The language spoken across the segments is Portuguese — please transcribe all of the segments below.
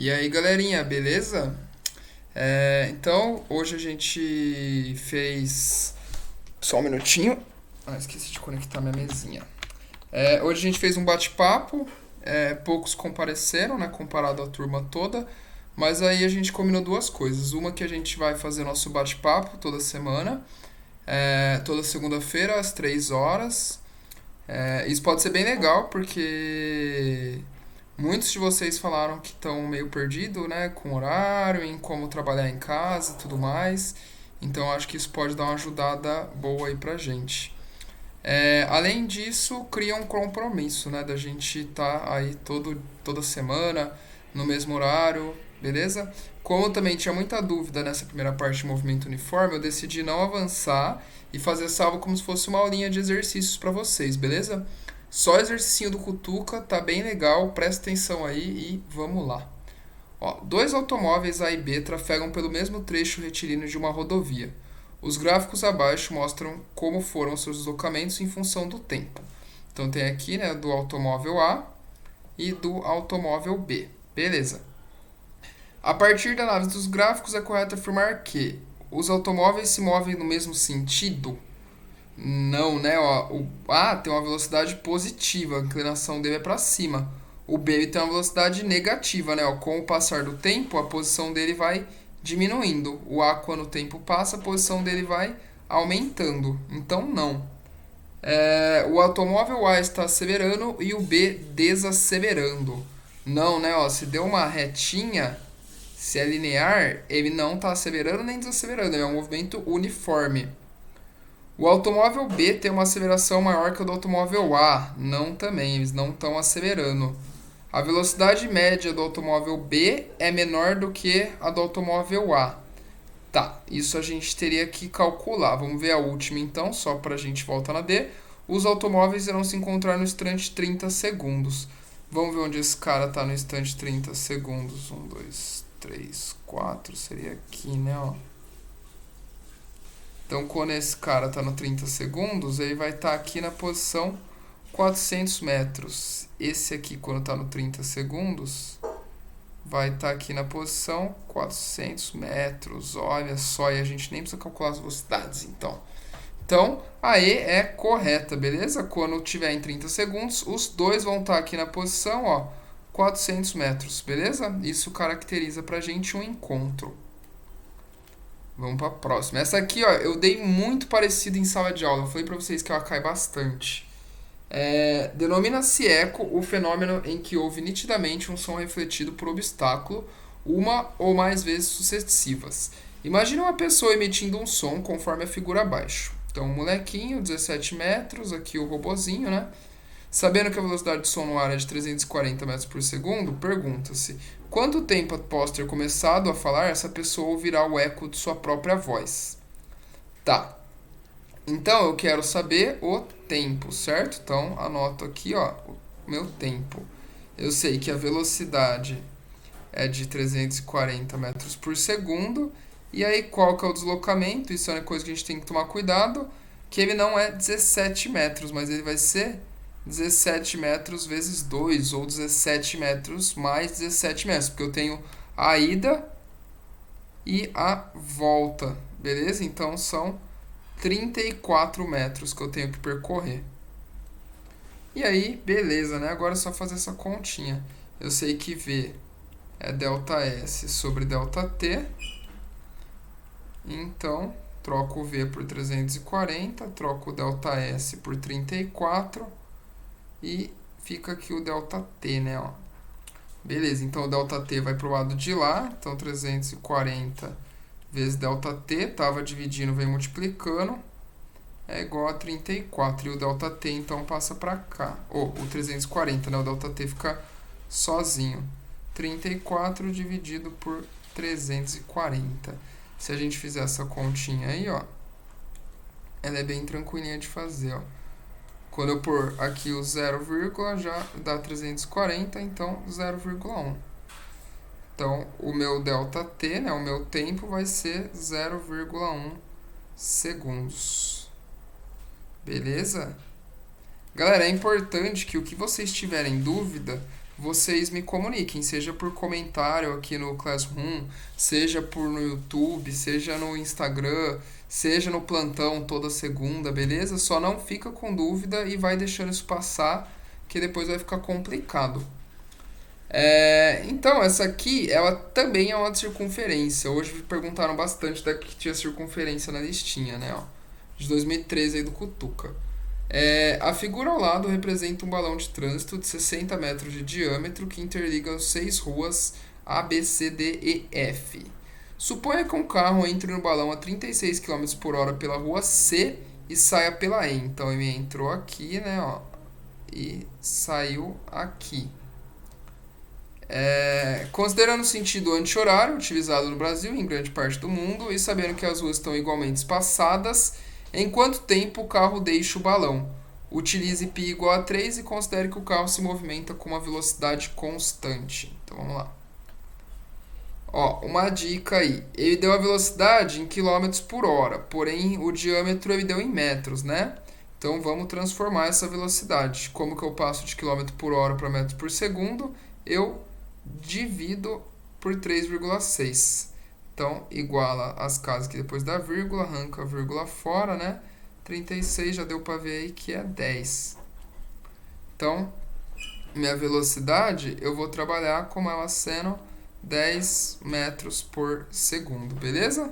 E aí, galerinha, beleza? Então, hoje a gente fez. Só um minutinho. Esqueci de conectar minha mesinha. Hoje a gente fez um bate-papo. Poucos compareceram, né? Comparado à turma toda. Mas aí a gente combinou duas coisas. Uma que a gente vai fazer nosso bate-papo toda semana. Toda segunda-feira, às 3 horas. Isso pode ser bem legal, porque muitos de vocês falaram que estão meio perdidos, né, com horário, em como trabalhar em casa e tudo mais. Então acho que isso pode dar uma ajudada boa aí pra gente. Além disso, cria um compromisso, né, da gente estar aí toda semana, no mesmo horário, beleza? Como também tinha muita dúvida nessa primeira parte de movimento uniforme, eu decidi não avançar e fazer salvo como se fosse uma aulinha de exercícios para vocês, beleza? Só o exercício do Cutuca, tá bem legal, presta atenção aí e vamos lá. Ó, dois automóveis A e B trafegam pelo mesmo trecho retilíneo de uma rodovia. Os gráficos abaixo mostram como foram seus deslocamentos em função do tempo. Então tem aqui, né, do automóvel A e do automóvel B. Beleza. A partir da análise dos gráficos é correto afirmar que os automóveis se movem no mesmo sentido. Não, né? Ó, o A tem uma velocidade positiva, a inclinação dele é para cima. O B tem uma velocidade negativa, né? Ó, com o passar do tempo, a posição dele vai diminuindo. O A, quando o tempo passa, a posição dele vai aumentando. Então, não. O automóvel A está acelerando e o B desacelerando. Não, né? Ó, se deu uma retinha, se é linear, ele não está acelerando nem desacelerando. É um movimento uniforme. O automóvel B tem uma aceleração maior que o do automóvel A. Não também, eles não estão acelerando. A velocidade média do automóvel B é menor do que a do automóvel A. Tá, isso a gente teria que calcular. Vamos ver a última então, só para a gente voltar na D. Os automóveis irão se encontrar no instante 30 segundos. Vamos ver onde esse cara está no instante 30 segundos. 1, 2, 3, 4. Seria aqui, né? Ó. Então, quando esse cara está no 30 segundos, ele vai estar aqui na posição 400 metros. Esse aqui, quando está no 30 segundos, vai estar aqui na posição 400 metros. Olha só, e a gente nem precisa calcular as velocidades, então. Então, a E é correta, beleza? Quando tiver em 30 segundos, os dois vão estar aqui na posição, ó, 400 metros, beleza? Isso caracteriza pra gente um encontro. Vamos para a próxima. Essa aqui, ó, eu dei muito parecido em sala de aula. Eu falei para vocês que ela cai bastante. Denomina-se eco o fenômeno em que houve nitidamente um som refletido por obstáculo uma ou mais vezes sucessivas. Imagina uma pessoa emitindo um som conforme a figura abaixo. Então, um molequinho, 17 metros, aqui o robozinho, né? Sabendo que a velocidade de som no ar é de 340 metros por segundo, pergunta-se: quanto tempo após ter começado a falar, essa pessoa ouvirá o eco de sua própria voz? Tá. Então eu quero saber o tempo, certo? Então anoto aqui, ó, o meu tempo. Eu sei que a velocidade é de 340 metros por segundo. E aí, qual que é o deslocamento? Isso é uma coisa que a gente tem que tomar cuidado, que ele não é 17 metros, mas ele vai ser 17 metros vezes 2, ou 17 metros mais 17 metros, porque eu tenho a ida e a volta, beleza? Então são 34 metros que eu tenho que percorrer. E aí, beleza, né? Agora é só fazer essa continha. Eu sei que V é ΔS sobre ΔT. Então, troco o V por 340, troco o ΔS por 34 e fica aqui o ΔT, né? Ó. Beleza, então o ΔT vai pro lado de lá, então 340 vezes ΔT, estava dividindo, vem multiplicando, é igual a 34. E o ΔT então passa para cá. O 340, né? O ΔT fica sozinho. 34 dividido por 340. Se a gente fizer essa continha aí, ó, ela é bem tranquilinha de fazer, ó. Quando eu pôr aqui o 0, já dá 340, então 0,1. Então, o meu ΔT, né, o meu tempo, vai ser 0,1 segundos. Beleza? Galera, é importante que o que vocês tiverem dúvida, vocês me comuniquem, seja por comentário aqui no Classroom, seja no YouTube, seja no Instagram, seja no plantão toda segunda, beleza? Só não fica com dúvida e vai deixando isso passar, que depois vai ficar complicado. Então, essa aqui, ela também é uma circunferência. Hoje me perguntaram bastante da que tinha circunferência na listinha, né? Ó, de 2013 aí do Cutuca. A figura ao lado representa um balão de trânsito de 60 metros de diâmetro que interliga as 6 ruas A, B, C, D e F. Suponha que um carro entre no balão a 36 km por hora pela rua C e saia pela E. Então ele entrou aqui, né, ó, e saiu aqui. Considerando o sentido anti-horário utilizado no Brasil e em grande parte do mundo, e sabendo que as ruas estão igualmente espaçadas, em quanto tempo o carro deixa o balão? Utilize π igual a 3 e considere que o carro se movimenta com uma velocidade constante. Então vamos lá. Ó, uma dica aí. Ele deu a velocidade em km por hora, porém o diâmetro ele deu em metros, né? Então vamos transformar essa velocidade. Como que eu passo de km por hora para metros por segundo? Eu divido por 3,6. Então, iguala as casas que depois da vírgula, arranca a vírgula fora, né? 36 já deu para ver aí que é 10. Então, minha velocidade, eu vou trabalhar como ela sendo 10 metros por segundo, beleza?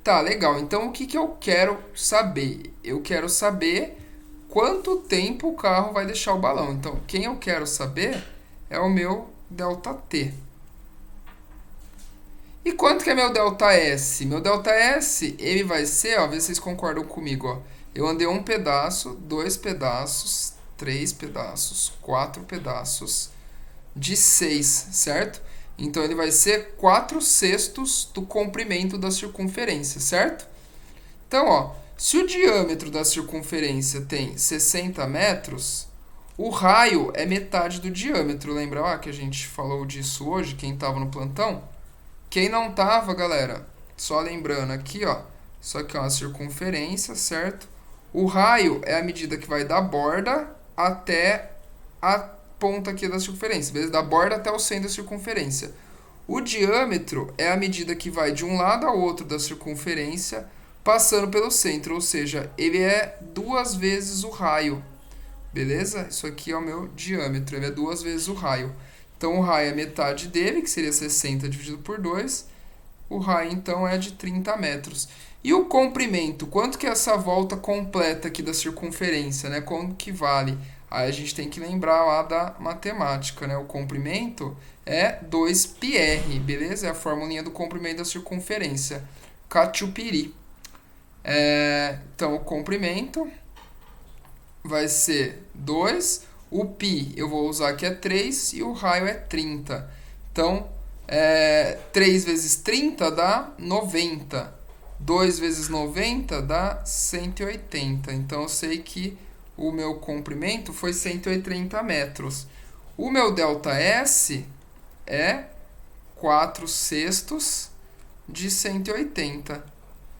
Tá, legal. Então, o que eu quero saber? Eu quero saber quanto tempo o carro vai deixar o balão. Então, quem eu quero saber é o meu ΔT. E quanto que é meu ΔS? Meu ΔS, ele vai ser, ó, vê se vocês concordam comigo, ó. Eu andei um pedaço, 2 pedaços, 3 pedaços, 4 pedaços de 6, certo? Então, ele vai ser 4/6 do comprimento da circunferência, certo? Então, ó, se o diâmetro da circunferência tem 60 metros, o raio é metade do diâmetro. Lembra que a gente falou disso hoje, quem estava no plantão? Quem não estava, galera, só lembrando aqui, ó, isso aqui é uma circunferência, certo? O raio é a medida que vai da borda até a ponta aqui da circunferência, beleza? Da borda até o centro da circunferência. O diâmetro é a medida que vai de um lado ao outro da circunferência, passando pelo centro, ou seja, ele é 2 vezes o raio, beleza? Isso aqui é o meu diâmetro, ele é 2 vezes o raio. Então, o raio é metade dele, que seria 60 dividido por 2. O raio, então, é de 30 metros. E o comprimento? Quanto que é essa volta completa aqui da circunferência, né? Quanto que vale? Aí a gente tem que lembrar lá da matemática, né? O comprimento é 2πr, beleza? É a formulinha do comprimento da circunferência. Cachupiri. Então, o comprimento vai ser 2. O π eu vou usar que é 3 e o raio é 30. Então, 3 vezes 30 dá 90. 2 vezes 90 dá 180. Então, eu sei que o meu comprimento foi 180 metros. O meu ΔS é 4/6 de 180.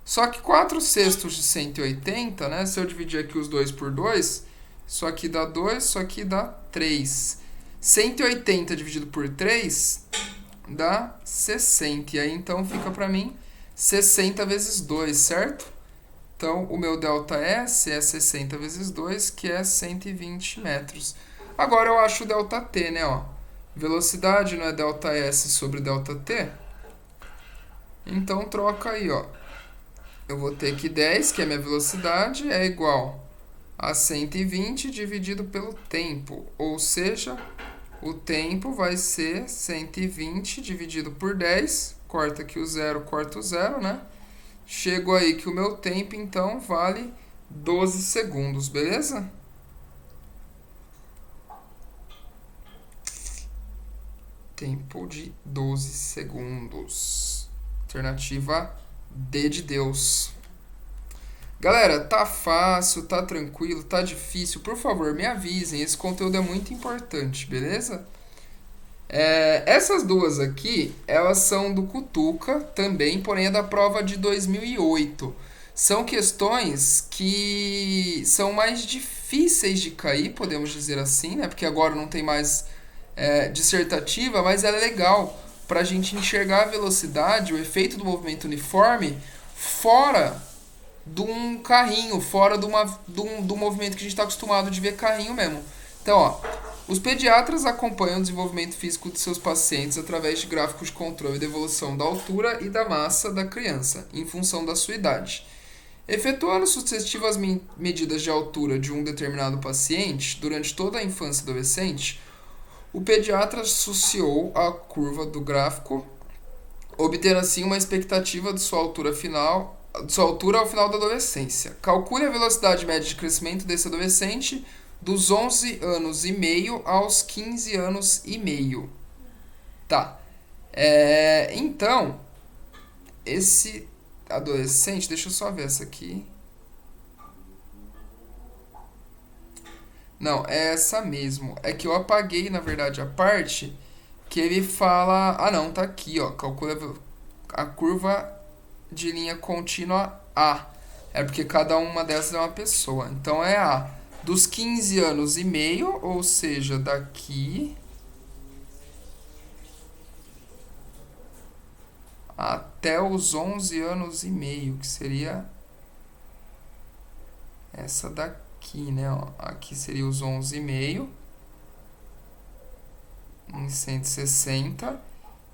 Só que 4/6 de 180, né? Se eu dividir aqui os 2 por 2, isso aqui dá 2, isso aqui dá 3. 180 dividido por 3 dá 60. E aí, então, fica para mim 60 vezes 2, certo? Então, o meu ΔS é 60 vezes 2, que é 120 metros. Agora, eu acho o ΔT, né? Ó, velocidade não é ΔS sobre ΔT? Então, troca aí, ó. Eu vou ter que 10, que é a minha velocidade, é igual a 120 dividido pelo tempo. Ou seja, o tempo vai ser 120 dividido por 10. Corta aqui o zero, corta o zero, né? Chego aí que o meu tempo, então, vale 12 segundos, beleza? Tempo de 12 segundos. Alternativa D de Deus. Galera, tá fácil, tá tranquilo, tá difícil? Por favor, me avisem. Esse conteúdo é muito importante, beleza? Essas duas aqui, elas são do Cutuca também, porém é da prova de 2008. São questões que são mais difíceis de cair, podemos dizer assim, né? Porque agora não tem mais dissertativa, mas ela é legal para a gente enxergar a velocidade, o efeito do movimento uniforme fora de um carrinho, fora do movimento que a gente está acostumado de ver carrinho mesmo. Então, ó, os pediatras acompanham o desenvolvimento físico de seus pacientes através de gráficos de controle da evolução da altura e da massa da criança, em função da sua idade. Efetuando sucessivas medidas de altura de um determinado paciente durante toda a infância e adolescente, o pediatra associou a curva do gráfico, obter assim uma expectativa de sua altura ao final da adolescência. Calcule a velocidade média de crescimento desse adolescente dos 11 anos e meio aos 15 anos e meio. Tá. Então, esse adolescente, deixa eu só ver essa aqui. Não, é essa mesmo. É que eu apaguei, na verdade, a parte que ele fala... Ah, não, tá aqui, ó. Calcula a curva de linha contínua A. É porque cada uma dessas é uma pessoa. Então, é A. Dos 15 anos e meio, ou seja, daqui até os 11 anos e meio, que seria essa daqui, né? Ó, aqui seria os 11 e meio em 160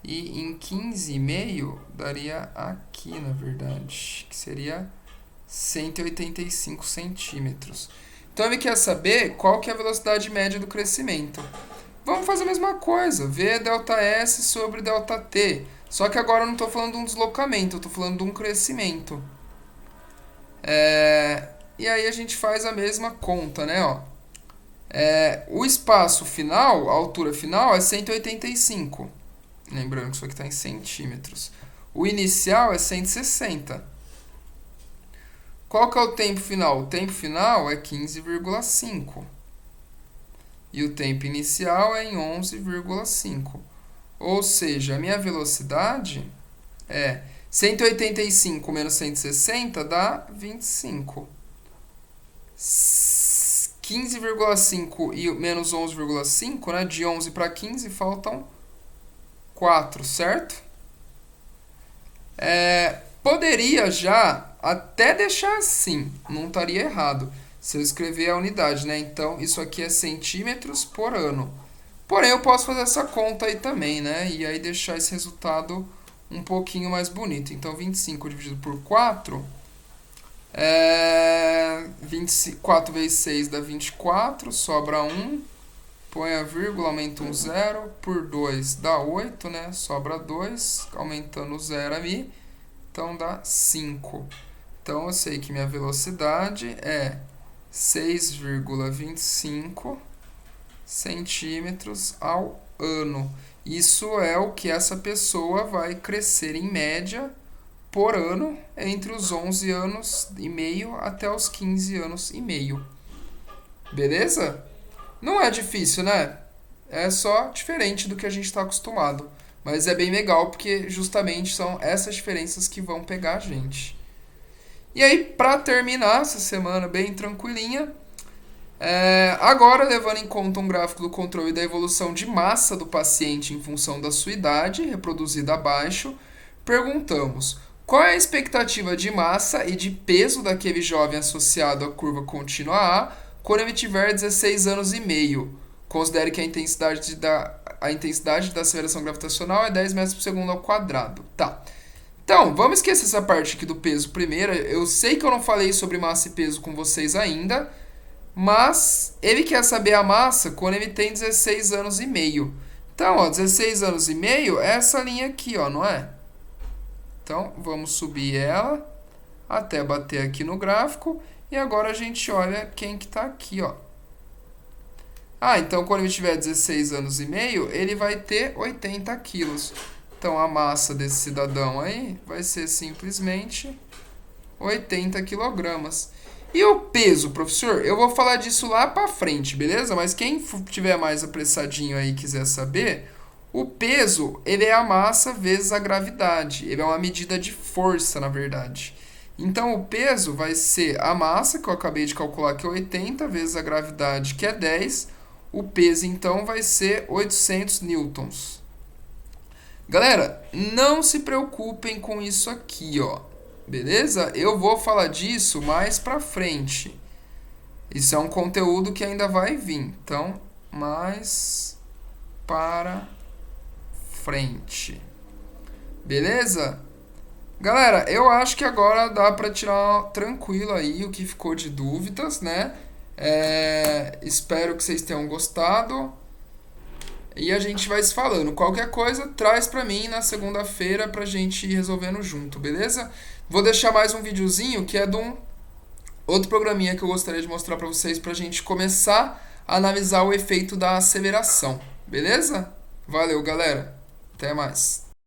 e em 15 e meio daria aqui, na verdade, que seria 185 centímetros. Então ele quer saber qual que é a velocidade média do crescimento. Vamos fazer a mesma coisa, V ΔS sobre ΔT. Só que agora eu não estou falando de um deslocamento, eu estou falando de um crescimento. E aí a gente faz a mesma conta, né? Ó. O espaço final, a altura final é 185. Lembrando que isso aqui está em centímetros. O inicial é 160. Qual que é o tempo final? O tempo final é 15,5. E o tempo inicial é em 11,5. Ou seja, a minha velocidade é 185 menos 160 dá 25. 15,5 e menos 11,5, né? De 11 para 15 faltam 4, certo? Poderia já até deixar assim, não estaria errado se eu escrever a unidade, né? Então, isso aqui é centímetros por ano. Porém, eu posso fazer essa conta aí também, né? E aí deixar esse resultado um pouquinho mais bonito. Então, 25 dividido por 4 24 vezes 6 dá 24, sobra 1. Põe a vírgula, aumenta um 0. Por 2 dá 8, né? Sobra 2, aumentando o 0 ali. Então, dá 5. Então, eu sei que minha velocidade é 6,25 centímetros ao ano. Isso é o que essa pessoa vai crescer em média por ano entre os 11 anos e meio até os 15 anos e meio. Beleza? Não é difícil, né? É só diferente do que a gente está acostumado. Mas é bem legal porque justamente são essas diferenças que vão pegar a gente. E aí, para terminar essa semana bem tranquilinha, agora levando em conta um gráfico do controle da evolução de massa do paciente em função da sua idade, reproduzida abaixo, perguntamos qual é a expectativa de massa e de peso daquele jovem associado à curva contínua A quando ele tiver 16 anos e meio. Considere que a intensidade da aceleração gravitacional é 10 metros por segundo ao quadrado. Tá. Então, vamos esquecer essa parte aqui do peso primeiro. Eu sei que eu não falei sobre massa e peso com vocês ainda, mas ele quer saber a massa quando ele tem 16 anos e meio. Então, ó, 16 anos e meio é essa linha aqui, ó, não é? Então, vamos subir ela até bater aqui no gráfico. E agora a gente olha quem que está aqui, ó. Então quando ele tiver 16 anos e meio, ele vai ter 80 quilos. Então a massa desse cidadão aí vai ser simplesmente 80 quilogramas. E o peso, professor? Eu vou falar disso lá pra frente, beleza? Mas quem tiver mais apressadinho aí e quiser saber, o peso, ele é a massa vezes a gravidade. Ele é uma medida de força, na verdade. Então, o peso vai ser a massa, que eu acabei de calcular, que é 80, vezes a gravidade, que é 10. O peso, então, vai ser 800 newtons. Galera, não se preocupem com isso aqui, ó. Beleza? Eu vou falar disso mais pra frente. Isso é um conteúdo que ainda vai vir. Então, mais para frente. Beleza? Galera, eu acho que agora dá pra tirar tranquilo aí o que ficou de dúvidas, né? Espero que vocês tenham gostado. E a gente vai se falando. Qualquer coisa, traz pra mim na segunda-feira pra gente ir resolvendo junto, beleza? Vou deixar mais um videozinho que é de um outro programinha que eu gostaria de mostrar pra vocês pra gente começar a analisar o efeito da aceleração, beleza? Valeu, galera. Até mais.